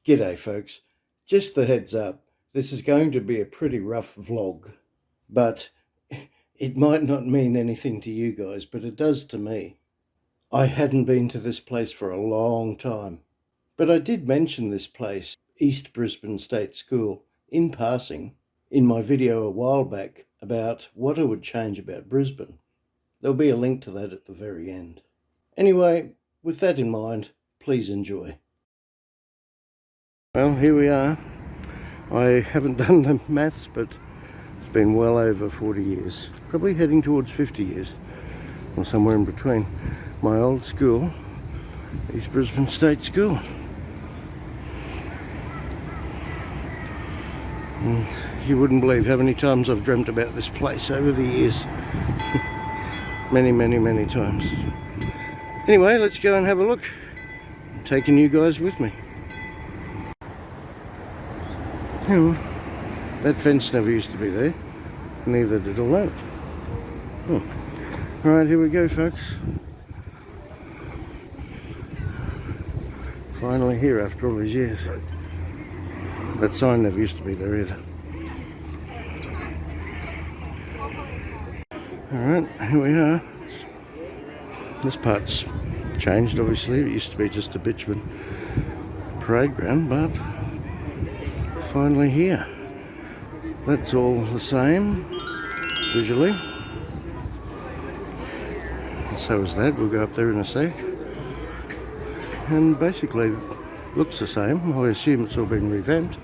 G'day folks, just the heads up, this is going to be a pretty rough vlog, but it might not mean anything to you guys, but it does to me. I hadn't been to this place for a long time, but I did mention this place, East Brisbane State School, in passing in my video a while back about what I would change about Brisbane. There'll be a link to that at the very end. Anyway, with that in mind, please enjoy. Well, here we are. I haven't done the maths, but it's been well over 40 years. Probably heading towards 50 years, or somewhere in between. My old school, East Brisbane State School. And you wouldn't believe how many times I've dreamt about this place over the years. Many, many, many times. Anyway, let's go and have a look. I'm taking you guys with me. Oh, that fence never used to be there, neither did all that. Oh. Alright, here we go folks. Finally here after all these years. That sign never used to be there either. Alright, here we are. This part's changed obviously. It used to be just a bitumen parade ground, but finally here. That's all the same visually. And so is that. We'll go up there in a sec. And basically looks the same. I assume it's all been revamped.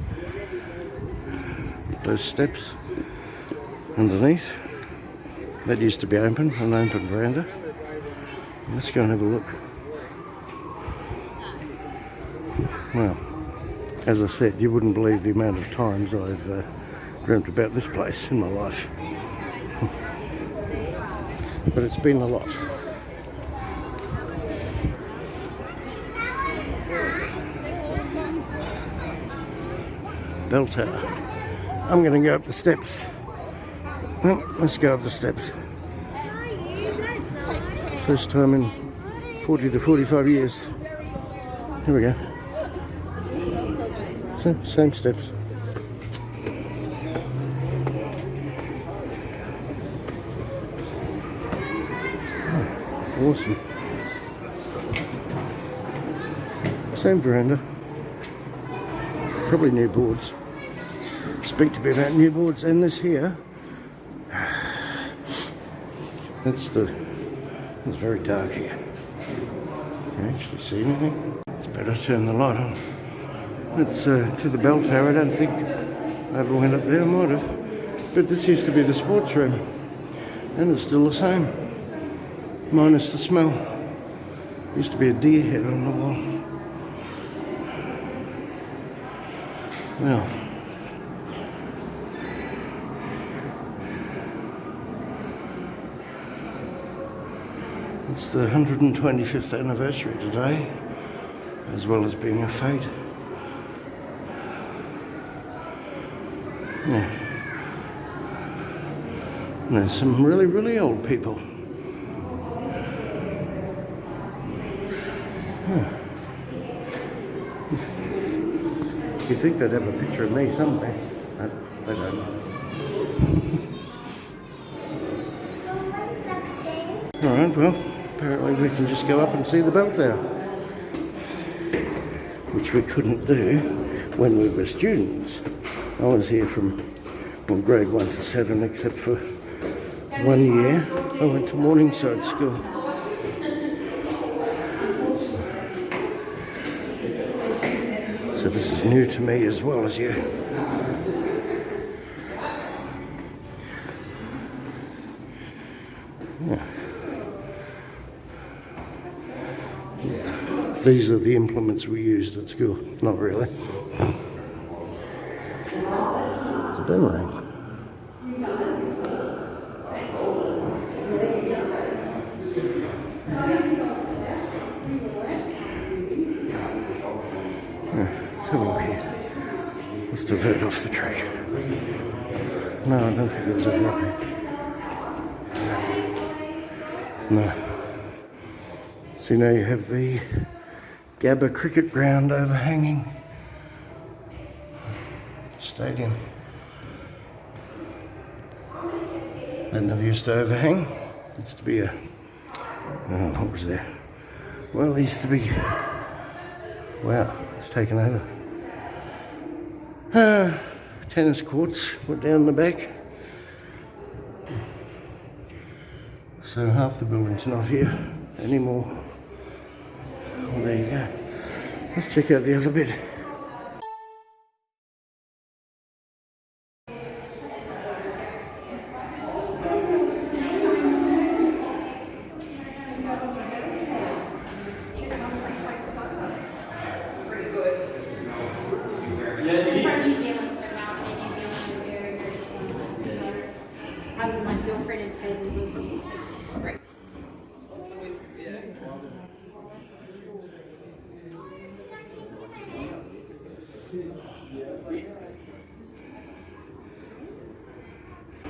Those steps underneath. That used to be open, an open veranda. Let's go and have a look. Well, as I said, you wouldn't believe the amount of times I've dreamt about this place in my life. But it's been a lot. Bell tower. I'm going to go up the steps. Well, let's go up the steps. First time in 40 to 45 years. Here we go. Same steps. Oh, awesome. Same veranda. Probably new boards. Speak to me about new boards. And this here, it's very dark here. Can you actually see anything? It's better to turn the light on. It's to the bell tower. I don't think I ever went up there. I might have. But this used to be the sports room. And it's still the same. Minus the smell. Used to be a deer head on the wall. Well. It's the 125th anniversary today, as well as being a fete. Yeah. And there's some really, really old people. You'd think they'd have a picture of me somewhere, but they don't. Alright, well, apparently we can just go up and see the bell tower, which we couldn't do when we were students. I was here from grade 1 to 7, except for 1 year. I went to Morningside School. So this is new to me as well as you. Yeah. These are the implements we used at school. Not really. It's a boomerang. Let's have a look here. Must have heard off the track. No, I don't think it was ever up here. No. See, now you have the Gabba cricket ground overhanging stadium. That never used to overhang. Used to be a, what was there? Well, there used to be, wow, it's taken over. Tennis courts went down the back. So half the building's not here anymore. Well, there you go. Let's check out the other bit.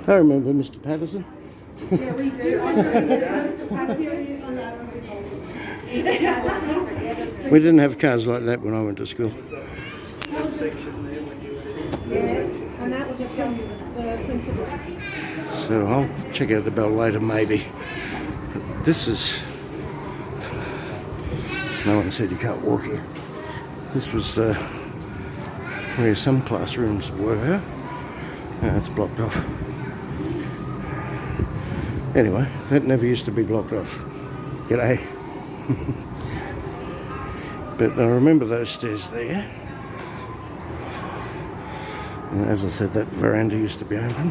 I remember Mr. Patterson. Yeah, we do. We didn't have cars like that when I went to school. Yeah, and that was from the principal. So I'll check out the bell later maybe. But this is... No one said you can't walk here. This was where some classrooms were. Now it's blocked off. Anyway, that never used to be blocked off. G'day. But I remember those stairs there. And as I said, that veranda used to be open.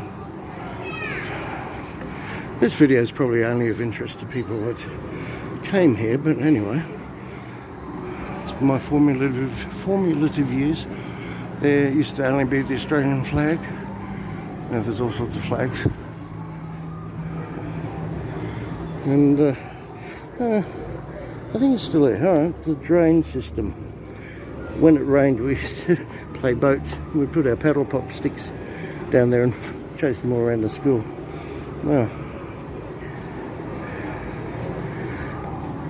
This video is probably only of interest to people that came here, but anyway. It's my formulative views. There used to only be the Australian flag. Now there's all sorts of flags. And I think it's still there. Alright, the drain system. When it rained, we used to play boats. We'd put our paddle pop sticks down there and chase them all around the school. Well,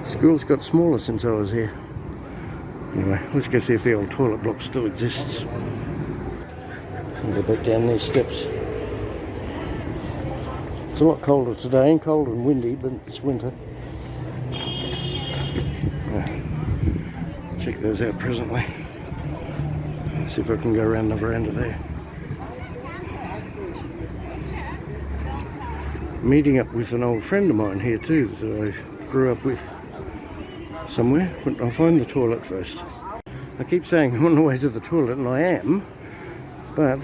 school's got smaller since I was here. Anyway, let's go see if the old toilet block still exists. I'll go back down these steps. It's a lot colder today, and cold and windy, but it's winter. Check those out presently. See if I can go around the veranda there. Meeting up with an old friend of mine here too, that I grew up with somewhere, but I'll find the toilet first. I keep saying I'm on the way to the toilet, and I am, but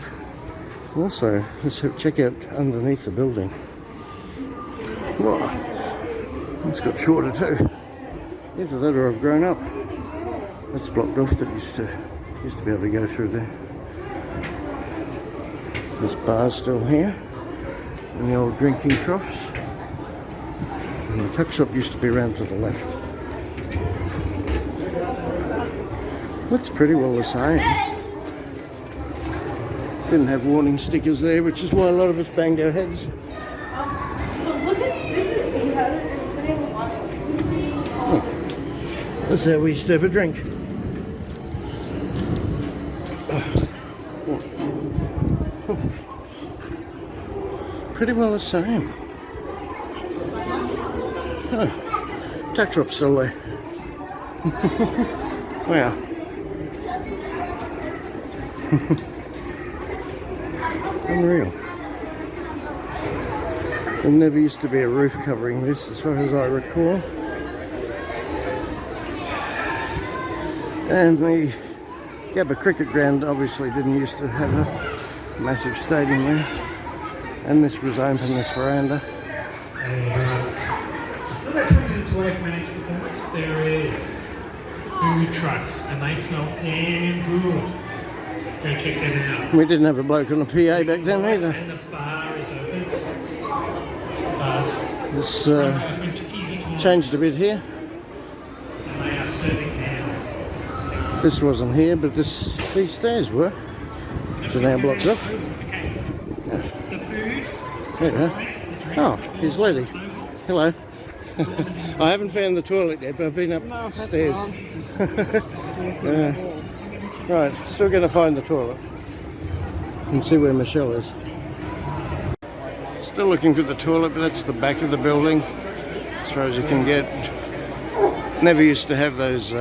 also let's check out underneath the building. Whoa, it's got shorter too. Either that or I've grown up. That's blocked off. That used to be able to go through there. This bar's still here, and the old drinking troughs. And the tuck shop used to be around to the left. Looks pretty well the same. Didn't have warning stickers there, which is why a lot of us banged our heads. That's how we used to have a drink. Pretty well the same. Oh, tuck shop's still there. Wow. Unreal. There never used to be a roof covering this, as far as I recall. And the Gabba cricket ground obviously didn't used to have a massive stadium there. And this was open, this veranda. Still about 20 minutes away from our next performance, there is food trucks, and they smell damn good. Go check that out. We didn't have a bloke on a PA back then either. And the bar is open. This changed a bit here. And they are serving now. This wasn't here, but these stairs were. Which are now blocked off. Okay. The food. There you go. Oh, here's Letty. Hello. I haven't found the toilet yet, but I've been upstairs. Right, still going to find the toilet. and see where Michelle is. Still looking for the toilet, but that's the back of the building, as far as you can get. Never used to have those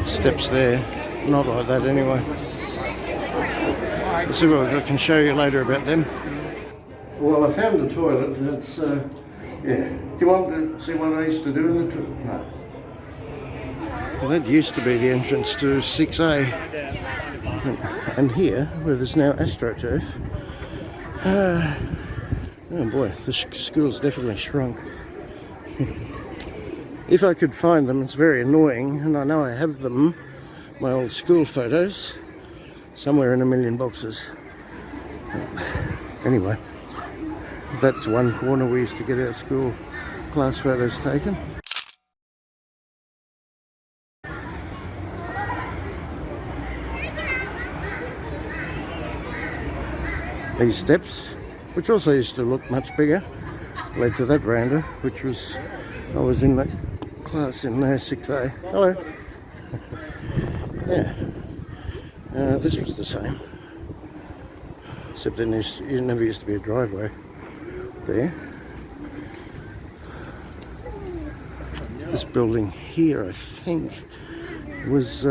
steps there, not like that anyway. Let's see what I can show you later about them. Well, I found the toilet. It's yeah. Do you want to see what I used to do in the toilet? No. Well, that used to be the entrance to 6A, and here, where there's now AstroTurf. Oh boy, the school's definitely shrunk. If I could find them, it's very annoying, and I know I have them, my old school photos, somewhere in a million boxes. Anyway, that's one corner we used to get our school class photos taken. These steps, which also used to look much bigger, led to that veranda, which was, I was in that class in there, 6A. Hello. Yeah. This was the same, except then there never used to be a driveway there. This building here, I think, was,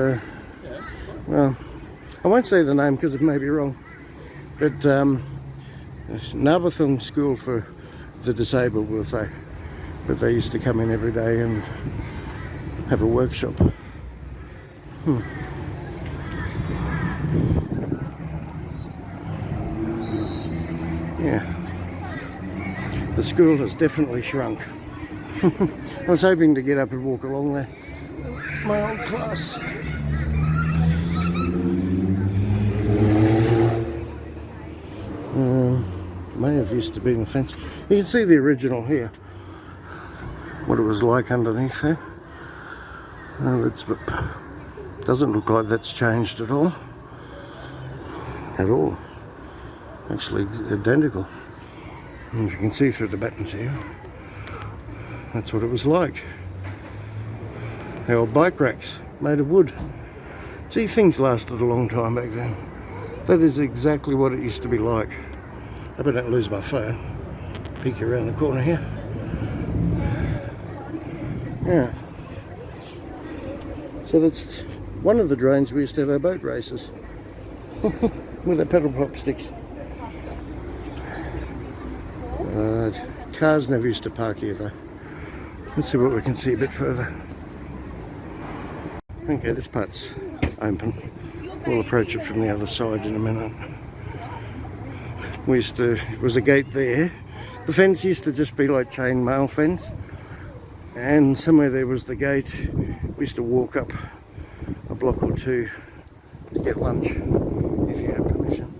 well, I won't say the name because it may be wrong, but Narberthon School for the Disabled, we'll say. But they used to come in every day and have a workshop. Yeah, the school has definitely shrunk. I was hoping to get up and walk along there. My old class. May have used to be in the fence. You can see the original here, what it was like underneath there. Doesn't look like that's changed at all. Actually identical. And you can see through the buttons here, that's what it was like. The old bike racks made of wood. See, things lasted a long time back then. That is exactly what it used to be like. I hope I don't lose my phone. Peek around the corner here. Yeah. So that's one of the drains we used to have our boat races with our paddle pop sticks. Cars never used to park here though. Let's see what we can see a bit further. Okay, this part's open. We'll approach it from the other side in a minute. It was a gate there. The fence used to just be like chain mail fence, and somewhere there was the gate. We used to walk up a block or two to get lunch, if you had permission.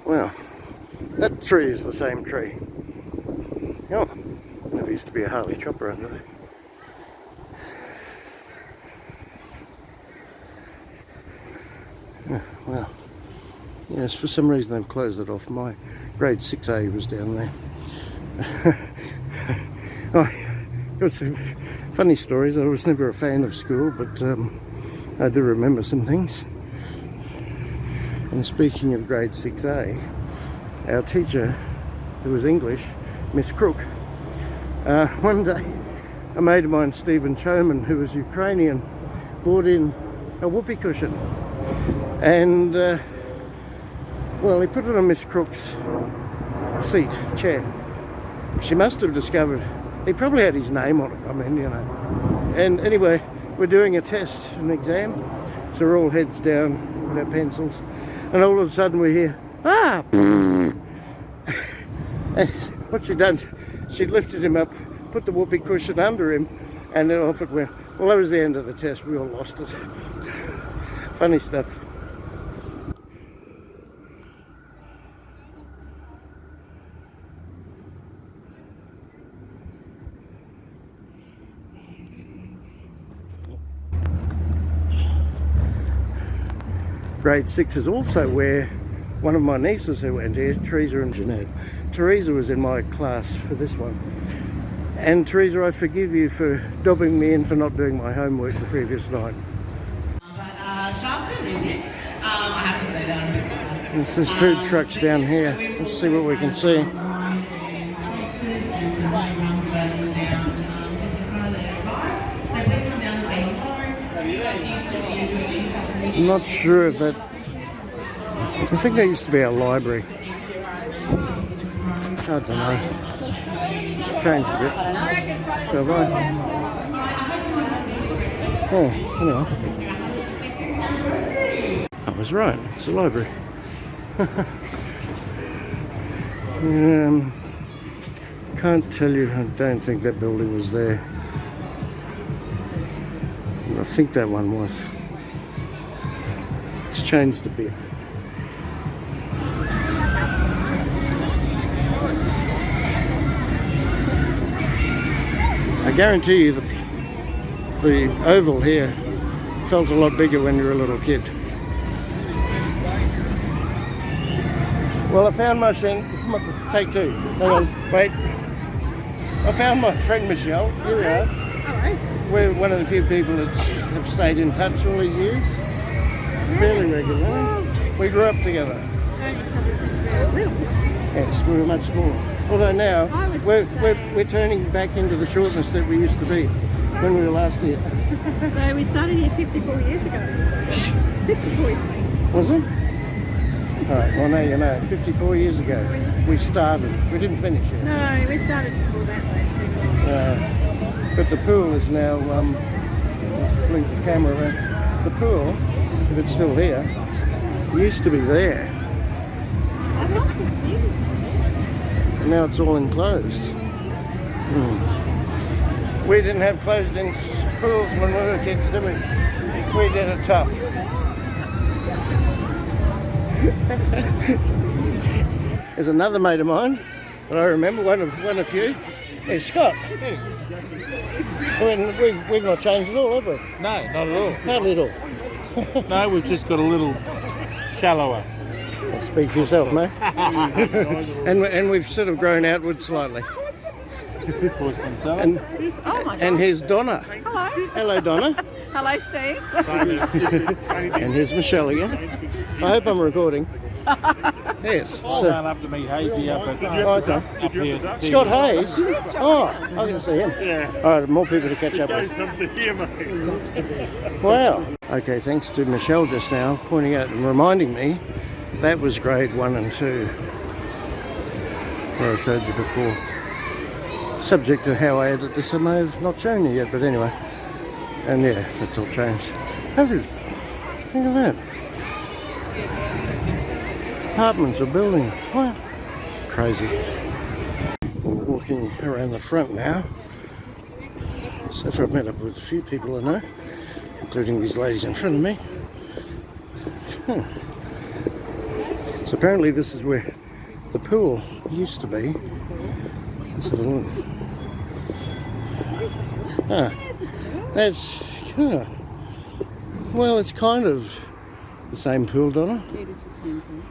Well, that tree is the same tree. Oh, there used to be a Harley chopper under there. Well, yes, for some reason they've closed it off. My grade 6A was down there. Oh, got some funny stories. I was never a fan of school, but I do remember some things. And speaking of grade 6A, our teacher, who was English, Miss Crook, one day a mate of mine, Stephen Choman, who was Ukrainian, brought in a whoopee cushion. And, well, he put it on Miss Crook's chair. She must have discovered, he probably had his name on it, I mean, you know. And anyway, we're doing a test, an exam, so we're all heads down with our pencils, and all of a sudden we hear, ah! And what she'd done, she'd lifted him up, put the whoopee cushion under him, and then off it went. Well, that was the end of the test, we all lost it. Funny stuff. Grade 6 is also where one of my nieces who went here, Teresa and Jeanette. Teresa was in my class for this one. And Teresa, I forgive you for dobbing me in for not doing my homework the previous night. visit. I have to say that I'm a bit biased. This is food trucks down here. Let's see what we can see. I'm not sure if that... I think there used to be a library. I don't know. It's changed a bit. So have I. Oh, anyway. I was right. It's a library. Can't tell you. I don't think that building was there. I think that one was. It's changed a bit. I guarantee you the oval here felt a lot bigger when you were a little kid. Well, I found my friend. Take two. Hang on, wait. I found my friend Michelle. Here we are. Hello. We're one of the few people that have stayed in touch all these years. Fairly regularly. We grew up together. Known each other since we were little. Yes, we were much smaller. Although now we're turning back into the shortness that we used to be when we were last here. So we started here 54 years ago. 54 years ago. Was it? Alright, well now you know, 54 years ago we started. We didn't finish yet. No, we started before that though. But the pool is now, let's flick the camera around. The pool, if it's still here, used to be there. I'd love to see it. And now it's all enclosed. We didn't have closed-in pools when we were kids, did we? We did it tough. There's another mate of mine that I remember, one of few. It's Scott. We've not changed at all, have we? No, not at all. Hardly at all. No, we've just got a little shallower. Speak for yourself, mate. and we've sort of grown outwards slightly. And, Oh my and here's Donna. Hello. Hello, Donna. Hello, Steve. And here's Michelle again. I hope I'm recording. Yes. All So, down up to me, Hazy up at okay. up here. Scott Hayes. Oh, I'm going to see him. Yeah. All right, more people to catch up with. Come to here, mate. Wow. Okay, thanks to Michelle just now pointing out and reminding me that was grade 1 and 2. Where I showed you before. Subject to how I edit this, I may have not shown you yet, but anyway. And yeah, that's all changed. Look at that. Apartments are building. Wow. Crazy. We're walking around the front now. So far I've met up with a few people I know, including these ladies in front of me. So apparently this is where the pool used to be. Let's have a look. That's... well, it's kind of the same pool, Donna. It is the same pool.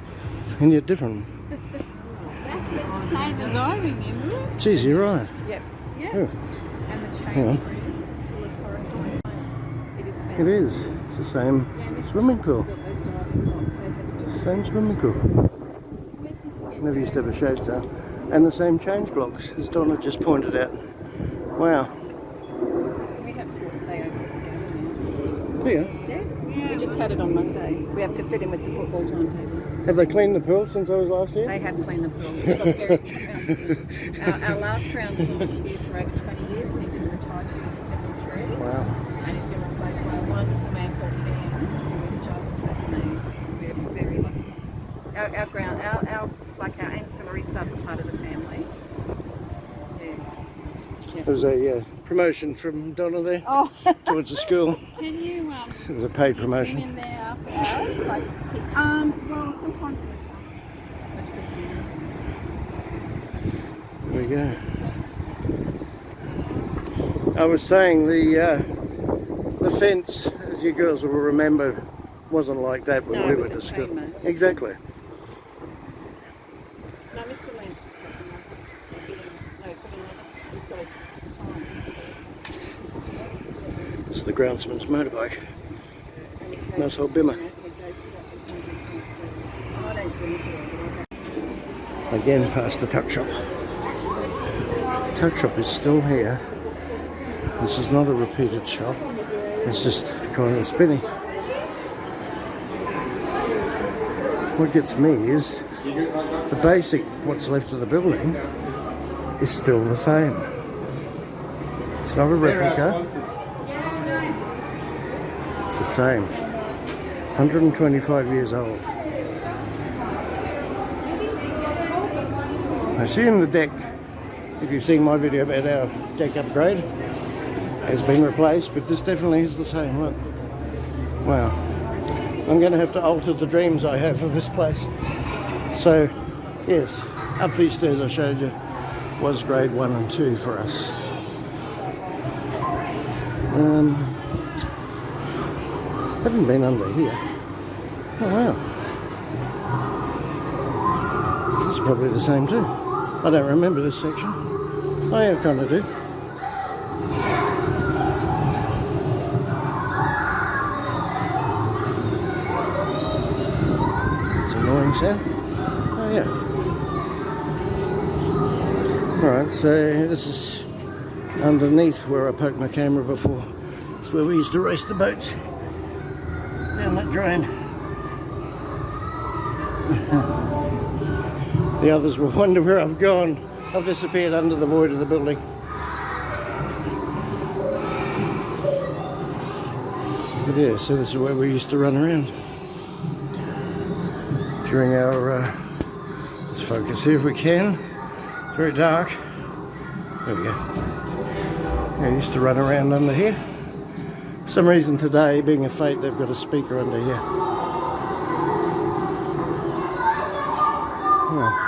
And yet different. Exactly the same as I remember it. Geez, you're right. Yep. Yeah. Yeah. And the change Yeah. rooms is still as horrifying. It is fantastic. It is. It's the same swimming pool. Same swimming pool. Never used to have a shade cell. And the same change blocks, as Donna just pointed out. Wow. We have sports day over at Gabba. Do you? Yeah. We just had it on Monday. We have to fit in with the football timetable. Have they cleaned the pool since I was last here? They have cleaned the pool. We've got very good groundsman. Our last groundsman was here for over 20 years and he didn't retire till he was 73. Wow. And he's been replaced by a wonderful man called Ian, who was just as amazing. We're very lucky. Our ancillary stuff are part of the family. Yeah. There was a promotion from Donna there Oh, towards the school. can you It was a paid swim promotion. in there after hours, like teachers? Well, sometimes in the summer. There we go. I was saying the fence, as you girls will remember, wasn't like that when No, we it were was at a school. chain link. Exactly. No, Mr. Lance has got another. No, he's got another. He's got a It's the groundsman's motorbike. Nice old bimmer. Again past the tuck shop. Tuck shop is still here. This is not a repeated shop. It's just kind of spinny. What gets me is the basic, what's left of the building, is still the same. It's not a replica. It's the same. 125 years old. I see in the deck, if you've seen my video about our deck upgrade, has been replaced, but this definitely is the same. Look. Wow. I'm going to have to alter the dreams I have of this place. So, yes, up these stairs I showed you was grade 1 and 2 for us. Haven't been under here. Oh wow. This is probably the same too. I don't remember this section. Oh yeah, I kind of do. It's an annoying sound. Oh yeah. Alright, so this is underneath where I poked my camera before. It's where we used to race the boats down that drain. The others will wonder where I've gone. I've disappeared under the void of the building. But yeah, so this is where we used to run around during our let's focus here if we can. It's very dark. There we go. Yeah, I used to run around under here. For some reason today, being a Fete, they've got a speaker under here. Yeah.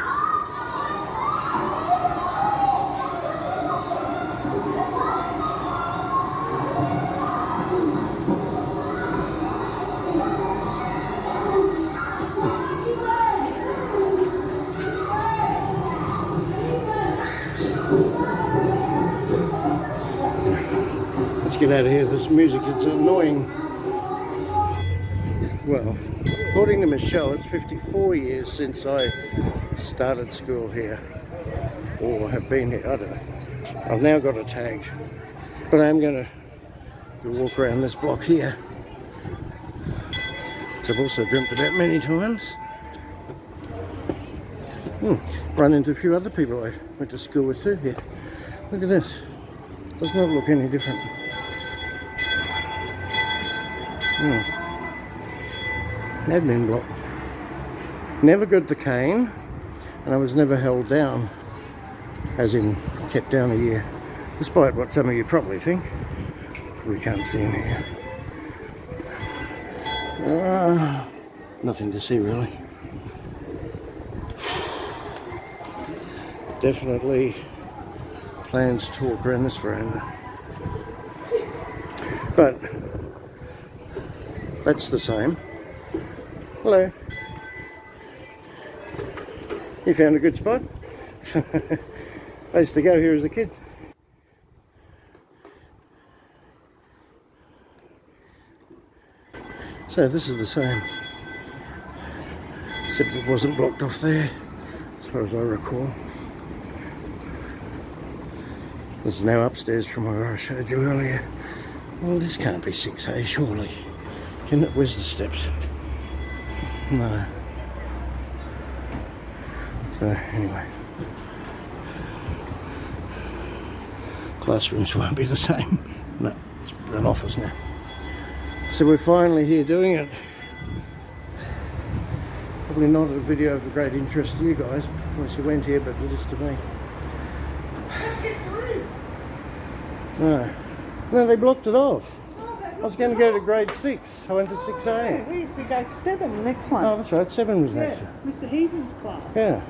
Let's get out of here. This music is annoying. Well, according to Michelle, it's 54 years since I started school here, or have been here, I don't know. I've now got a tag, but I am going to walk around this block here, which I've also dreamt about many times. Run into a few other people I went to school with too here. Look at this. Does not look any different. Admin block. Never got the cane, and I was never held down, as in kept down a year, despite what some of you probably think. We can't see in here. Nothing to see really. Definitely plans to walk around this veranda, but that's the same. Hello. You found a good spot? I used to go here as a kid. So this is the same, except it wasn't blocked off there, as far as I recall. This is now upstairs from where I showed you earlier. Well, this can't be 6A, surely. Can it? Where's the steps? No. So, anyway. Classrooms won't be the same. No, it's an office now. So we're finally here doing it. Probably not a video of great interest to you guys, unless you went here, but it is to me. No, they blocked it off. I was going to go to grade 6. I went to 6A. Yeah, we used to go to 7, the next one. Oh, that's right. 7 was next. Yeah, Mr. Heasman's class. Yeah.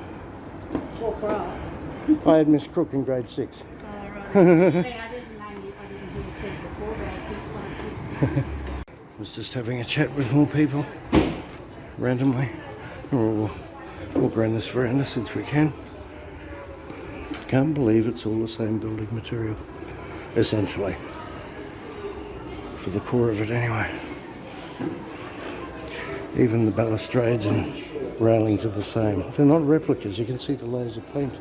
Well, for us. I had Miss Crook in grade 6. Oh, right. I was just having a chat with more people randomly. We'll walk around this veranda since we can. Can't believe it's all the same building material, essentially, for the core of it anyway. Even the balustrades and railings are the same. They're not replicas, you can see the layers of paint.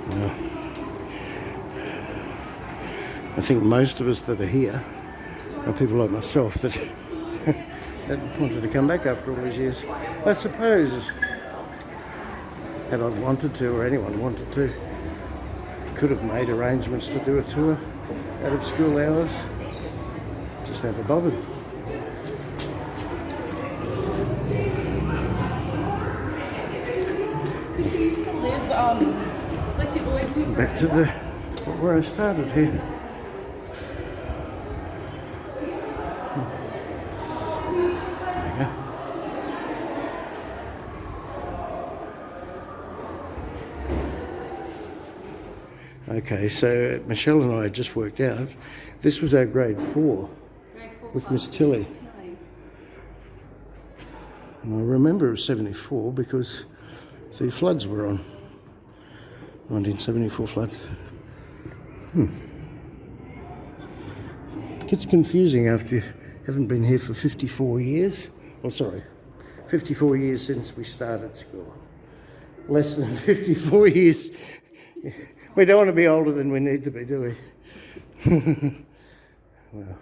Yeah. I think most of us that are here are people like myself that, that wanted to come back after all these years. I suppose, had I wanted to, or anyone wanted to, could have made arrangements to do a tour out of school hours. Just never bothered. Could you used to live, like you always do? Back to the where I started here. There you go. Okay, so Michelle and I had just worked out this was our grade 4 with Miss Tilly. And I remember it was 74 because the floods were on. 1974 flood. Gets confusing after you haven't been here for 54 years. Oh, sorry, 54 years since we started school. Less than 54 years. We don't want to be older than we need to be, do we? Well.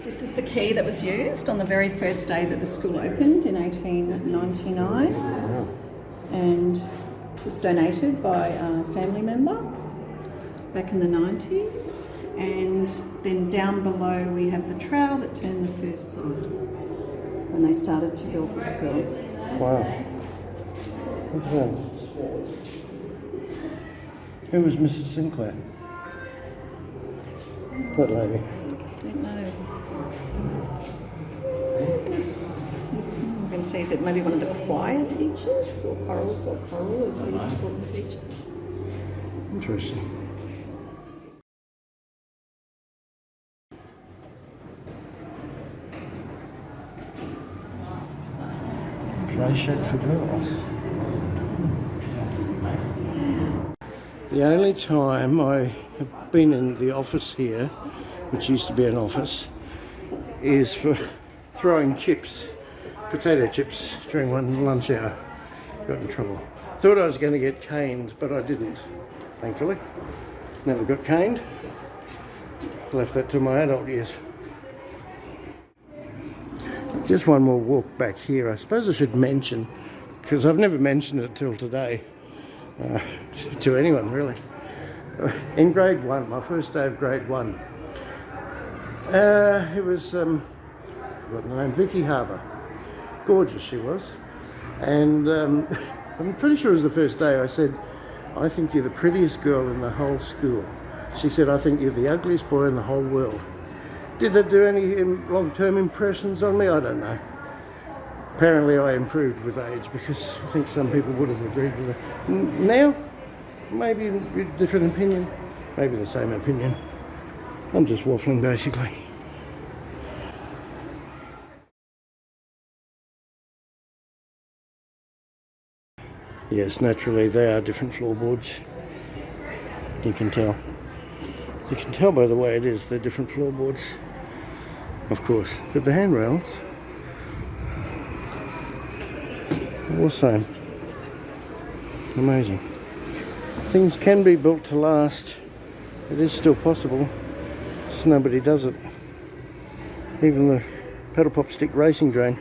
This is the key that was used on the very first day that the school opened in 1899. Wow. And was donated by a family member back in the 90s. And then down below we have the trowel that turned the first side when they started to build the school. Wow. Look at that. Who was Mrs. Sinclair? That lady. Don't know. I'm going to say that maybe one of the choir teachers or choral as they used to call them, teachers. Interesting. Play shed for girls. The only time I have been in the office here, which used to be an office, is for throwing chips, potato chips, during one lunch hour. Got in trouble. Thought I was going to get caned, but I didn't, thankfully. Never got caned. Left that to my adult years. Just one more walk back here. I suppose I should mention, because I've never mentioned it till today, to anyone really. In grade 1, my first day of grade 1, it was, I've forgotten the name, Vicky Harbour. Gorgeous she was. And I'm pretty sure it was the first day I said, "I think you're the prettiest girl in the whole school." She said, "I think you're the ugliest boy in the whole world." Did that do any long-term impressions on me? I don't know. Apparently I improved with age, because I think some people would have agreed with it. Now, maybe a different opinion, maybe the same opinion. I'm just waffling basically. Yes, naturally they are different floorboards. You can tell. You can tell by the way it is, they're different floorboards. Of course, but the handrails, all the same. Amazing. Things can be built to last. It is still possible. Just nobody does it. Even the pedal pop stick racing drain.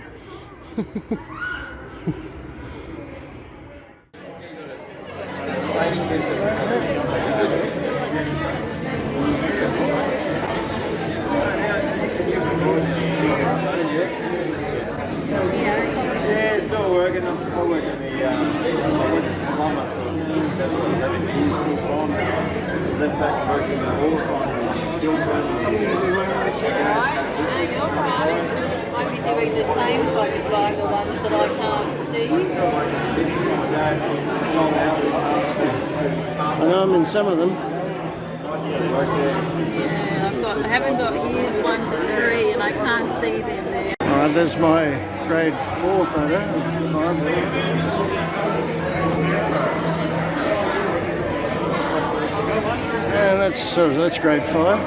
Yeah, still working. I'm still working the plumber for 11 years full time. Left back working the water farm, still training. Right, you're right. Might be doing the same if I could buy the ones that I can't see. I know I'm in some of them. Yeah, I haven't got years 1 to 3 and I can't see them there. Alright, there's my grade 4 photo. 5 there. And that's grade 5.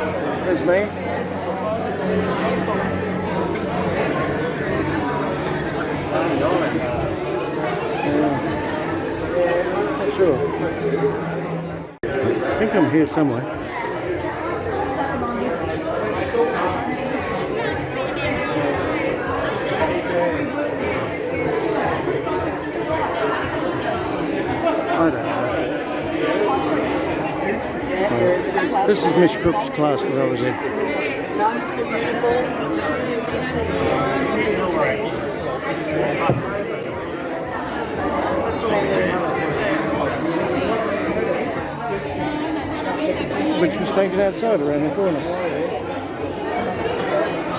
There's me. Not sure. I think I'm here somewhere. I don't know. This is Miss Cook's class that I was in. Which was taken outside around the corner.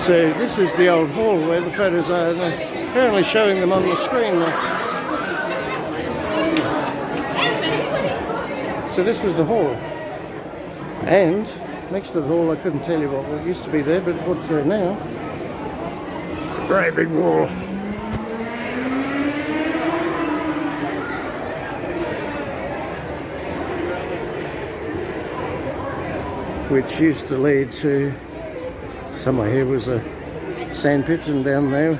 So this is the old hall where the photos are. They're apparently showing them on the screen there. So this was the hall. And next to the hall, I couldn't tell you what used to be there, but what's there now? It's a great big wall. Which used to lead to, somewhere here was a sand pit, and down there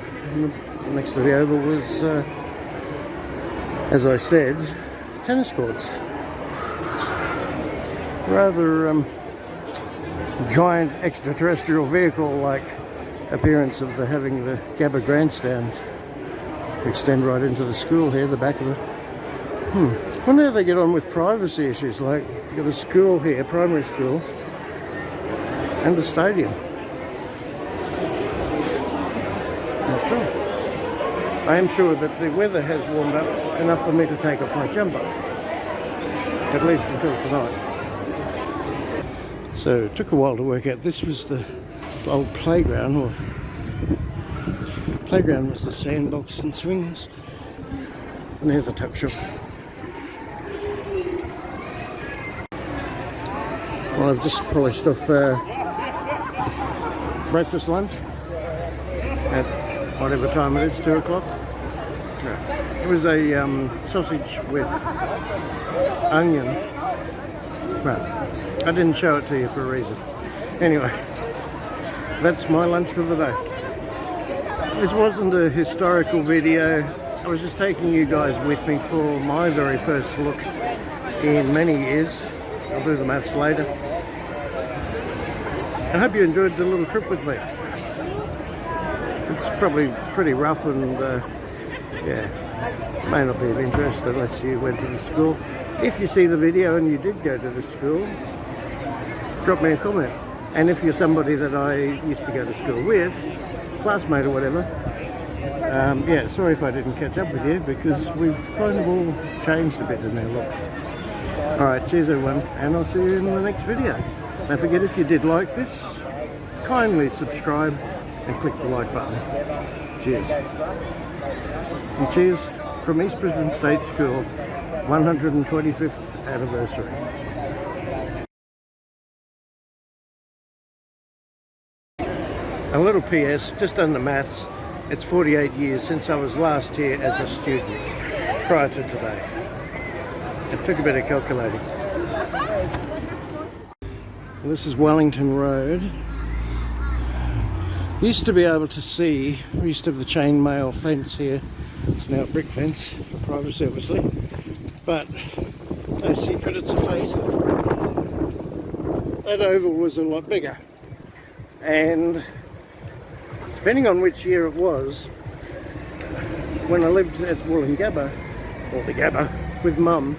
next to the oval was, as I said, tennis courts. Rather giant extraterrestrial vehicle-like appearance of having the Gabba grandstand extend right into the school here, the back of it. Wonder how they get on with privacy issues, like you've got a school here, primary school, and a stadium. Not sure. I am sure that the weather has warmed up enough for me to take off my jumper, at least until tonight. So it took a while to work out. This was the old playground, or playground was the sandbox and swings, and here's the tuck shop. Well, I've just polished off breakfast lunch at whatever time it is, 2 o'clock. It was a sausage with onion. Right. I didn't show it to you for a reason. Anyway, that's my lunch for the day. This wasn't a historical video. I was just taking you guys with me for my very first look in many years. I'll do the maths later. I hope you enjoyed the little trip with me. It's probably pretty rough and yeah, may not be of interest unless you went to the school. If you see the video and you did go to the school, drop me a comment. And if you're somebody that I used to go to school with, classmate or whatever, yeah, sorry if I didn't catch up with you, because we've kind of all changed a bit in our looks. Alright, cheers everyone, and I'll see you in the next video. Don't forget, if you did like this, kindly subscribe and click the like button. Cheers. And cheers from East Brisbane State School, 125th anniversary. A little PS, just on the maths, it's 48 years since I was last here as a student, prior to today. It took a bit of calculating. This is Wellington Road. Used to be able to see, we used to have the chain mail fence here. It's now a brick fence for privacy obviously, but no secret, it's a Fete. That oval was a lot bigger, and depending on which year it was, when I lived at Gabba, or the Gabba, with Mum,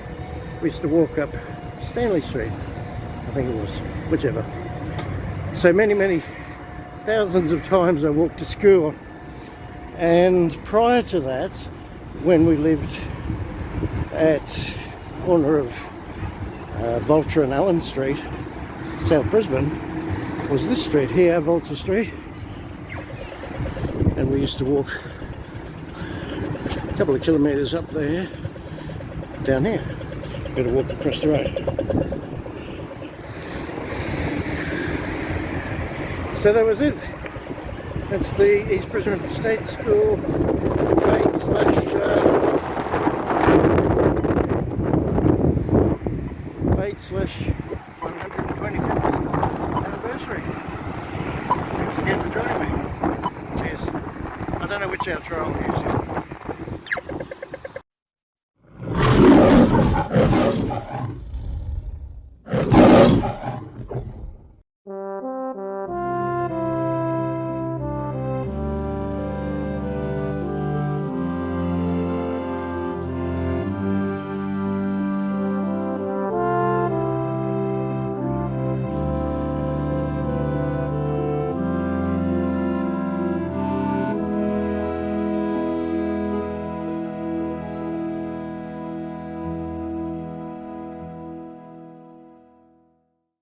we used to walk up Stanley Street, I think it was, whichever. So many thousands of times I walked to school. And prior to that, when we lived at corner of Vulture and Allen Street, South Brisbane, was this street here, Vulture Street. And we used to walk a couple of kilometres up there, down here. Better walk across the road. So that was it. That's the East Brisbane State School Fete / 125th anniversary. Watch out, Charlie.